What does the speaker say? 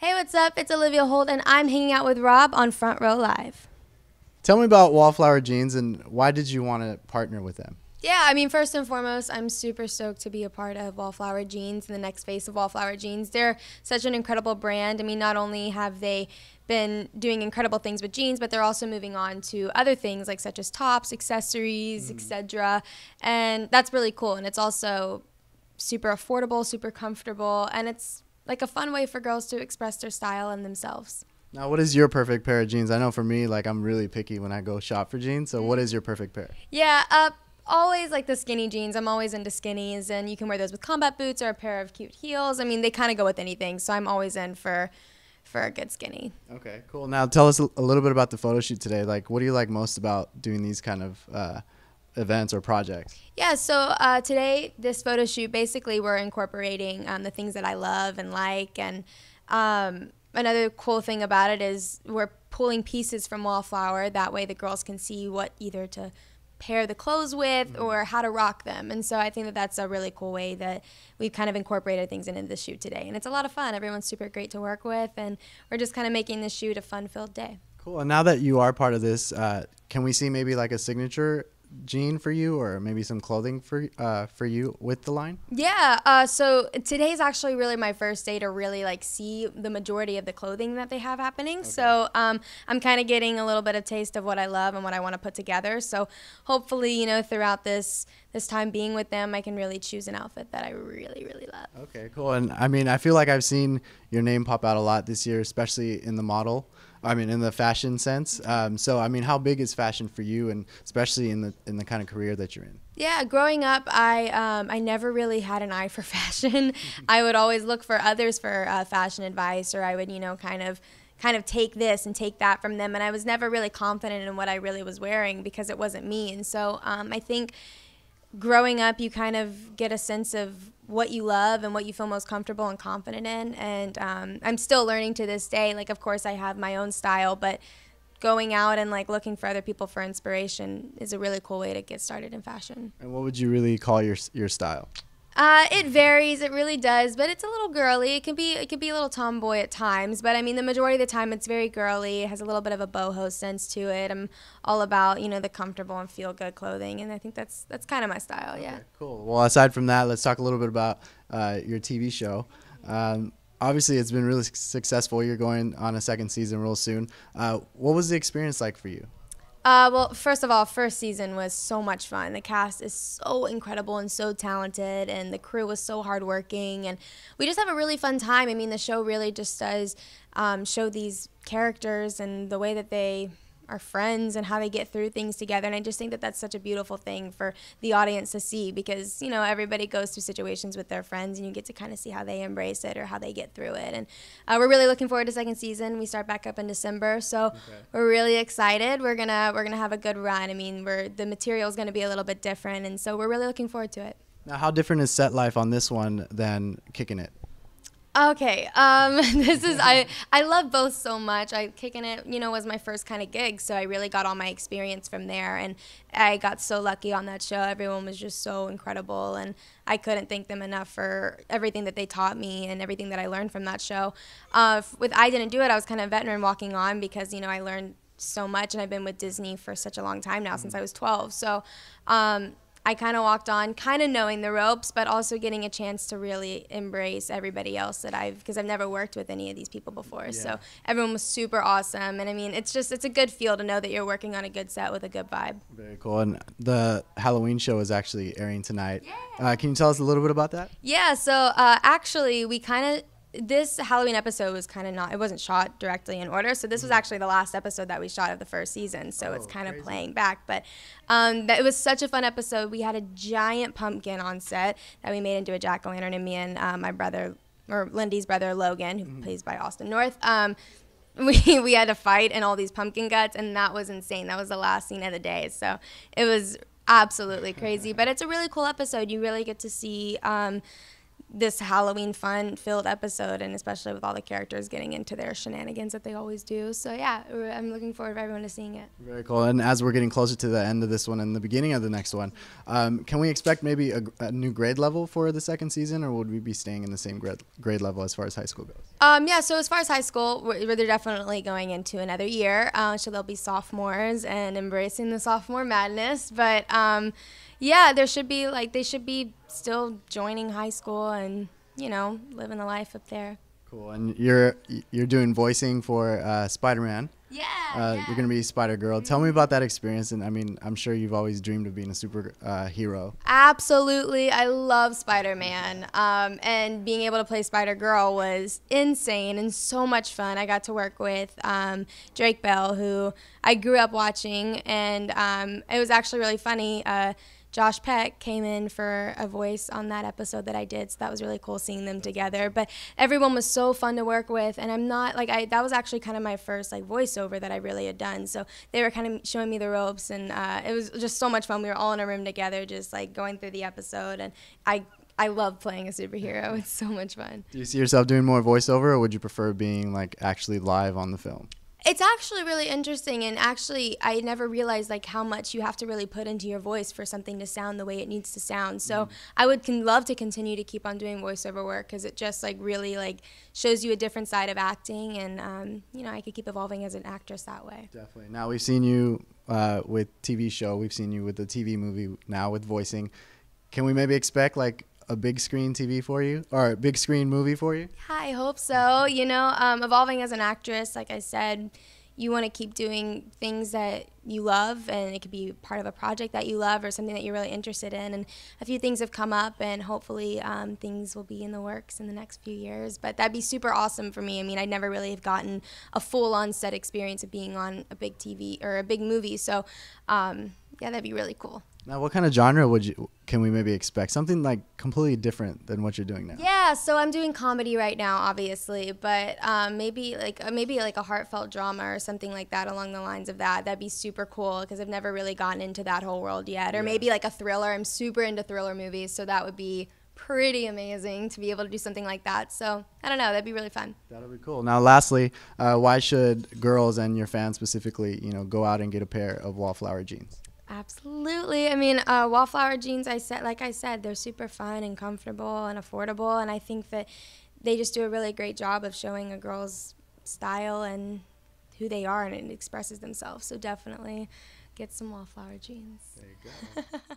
Hey, what's up? It's Olivia Holt, and I'm hanging out with Rob on Front Row Live. Tell me about Wallflower Jeans and why did you want to partner with them? Yeah, I mean, first and foremost, I'm super stoked to be a part of Wallflower Jeans and the next phase of Wallflower Jeans. They're such an incredible brand. I mean, not only have they been doing incredible things with jeans, but they're also moving on to other things like such as tops, accessories, etc. And that's really cool. And it's also super affordable, super comfortable, and it's like a fun way for girls to express their style and themselves. Now, what is your perfect pair of jeans? I know for me, like I'm really picky when I go shop for jeans. So what is your perfect pair? Yeah, always like the skinny jeans. I'm always into skinnies, and you can wear those with combat boots or a pair of cute heels. I mean, they kind of go with anything, so I'm always in for a good skinny. Okay, cool. Now tell us a little bit about the photo shoot today. Like, what do you like most about doing these kind of events or projects? Yeah, so today, this photo shoot, basically we're incorporating the things that I love and like, and another cool thing about it is we're pulling pieces from Wallflower. That way the girls can see what either to pair the clothes with or how to rock them. And so I think that that's a really cool way that we've kind of incorporated things into the shoot today. And it's a lot of fun. Everyone's super great to work with, and we're just kind of making this shoot a fun-filled day. Cool. And now that you are part of this, can we see maybe like a signature jean for you, or maybe some clothing for you with the line? Yeah, so today's actually really my first day to really like see the majority of the clothing that they have happening. Okay. So I'm kind of getting a little bit of taste of what I love and what I want to put together. So hopefully, you know, throughout this time being with them, I can really choose an outfit that I really, really love. Okay, cool. And I mean, I feel like I've seen your name pop out a lot this year, especially in the fashion sense. So, I mean, how big is fashion for you, and especially in the kind of career that you're in? Yeah, growing up, I never really had an eye for fashion. I would always look for others for fashion advice, or I would, you know, kind of take this and take that from them. And I was never really confident in what I really was wearing because it wasn't me. And so I think growing up, you kind of get a sense of what you love and what you feel most comfortable and confident in. And I'm still learning to this day. Like, of course, I have my own style, but going out and like looking for other people for inspiration is a really cool way to get started in fashion. And what would you really call your style? It varies. It really does, but it's a little girly. It can be a little tomboy at times, but I mean, the majority of the time it's very girly. It has a little bit of a boho sense to it. I'm all about, you know, the comfortable and feel good clothing, and I think that's kind of my style. Yeah. Okay, cool. Well, aside from that, let's talk a little bit about your TV show. Obviously, it's been really successful. You're going on a second season real soon. What was the experience like for you? Well, first of all, first season was so much fun. The cast is so incredible and so talented, and the crew was so hardworking, and we just have a really fun time. I mean, the show really just does show these characters and the way that they are friends and how they get through things together, and I just think that that's such a beautiful thing for the audience to see, because, you know, everybody goes through situations with their friends, and you get to kind of see how they embrace it or how they get through it. And we're really looking forward to second season. We start back up in December, so we're really excited. We're gonna have a good run. I mean, the material is gonna be a little bit different, and so we're really looking forward to it. Now, how different is set life on this one than Kicking It? Okay, I love both so much. Kicking It, you know, was my first kind of gig, so I really got all my experience from there, and I got so lucky on that show. Everyone was just so incredible, and I couldn't thank them enough for everything that they taught me and everything that I learned from that show. With I Didn't Do It, I was kind of veteran walking on because, you know, I learned so much, and I've been with Disney for such a long time now, since I was 12. So I kind of walked on kind of knowing the ropes, but also getting a chance to really embrace everybody else because I've never worked with any of these people before. Yeah. So everyone was super awesome. And I mean, it's a good feel to know that you're working on a good set with a good vibe. Very cool. And the Halloween show is actually airing tonight. Yeah. Can you tell us a little bit about that? Yeah. So actually this Halloween episode was it wasn't shot directly in order. So this was actually the last episode that we shot of the first season. So it's kind of playing back. But it was such a fun episode. We had a giant pumpkin on set that we made into a jack-o'-lantern, and me and my brother, or Lindy's brother, Logan, who plays by Austin North, we had to fight in all these pumpkin guts, and that was insane. That was the last scene of the day. So it was absolutely crazy. But it's a really cool episode. You really get to see this Halloween fun-filled episode, and especially with all the characters getting into their shenanigans that they always do. So yeah, I'm looking forward for everyone to seeing it. Very cool. And as we're getting closer to the end of this one and the beginning of the next one, can we expect maybe a new grade level for the second season, or would we be staying in the same grade level as far as high school goes? Yeah, so as far as high school, they're definitely going into another year. So they'll be sophomores and embracing the sophomore madness. But yeah, they should be still joining high school and, living the life up there. Cool. And you're doing voicing for Spider-Man. Yeah. You're going to be Spider-Girl. Tell me about that experience. And I mean, I'm sure you've always dreamed of being a super hero. Absolutely. I love Spider-Man. And being able to play Spider-Girl was insane and so much fun. I got to work with Drake Bell, who I grew up watching. And it was actually really funny. Josh Peck came in for a voice on that episode that I did, so that was really cool seeing them together. But everyone was so fun to work with, and that was actually kind of my first voiceover that I really had done. So they were kind of showing me the ropes, and it was just so much fun. We were all in a room together, just going through the episode, and I love playing a superhero. It's so much fun. Do you see yourself doing more voiceover, or would you prefer being actually live on the film? It's actually really interesting, and actually I never realized how much you have to really put into your voice for something to sound the way it needs to sound. So I would love to continue to keep on doing voiceover work, because it just really shows you a different side of acting, and I could keep evolving as an actress that way. Definitely. Now we've seen you with TV show, we've seen you with the TV movie, now with voicing. Can we maybe expect a big screen TV for you, or a big screen movie for you? Yeah, I hope so. Evolving as an actress, like I said, you want to keep doing things that you love, and it could be part of a project that you love or something that you're really interested in. And a few things have come up, and hopefully things will be in the works in the next few years. But that'd be super awesome for me. I mean, I never really have gotten a full-on set experience of being on a big TV or a big movie. So yeah, that'd be really cool. Now, what kind of genre can we maybe expect? Something completely different than what you're doing now. Yeah, so I'm doing comedy right now, obviously, but maybe a heartfelt drama or something like that along the lines of that. That'd be super cool, because I've never really gotten into that whole world yet. Or maybe a thriller. I'm super into thriller movies, so that would be pretty amazing to be able to do something like that. So I don't know, that'd be really fun. That'll be cool. Now, lastly, why should girls and your fans specifically, go out and get a pair of Wallflower jeans? Absolutely. I mean, Wallflower jeans, like I said, they're super fun and comfortable and affordable, and I think that they just do a really great job of showing a girl's style and who they are, and it expresses themselves. So definitely get some Wallflower jeans. There you go.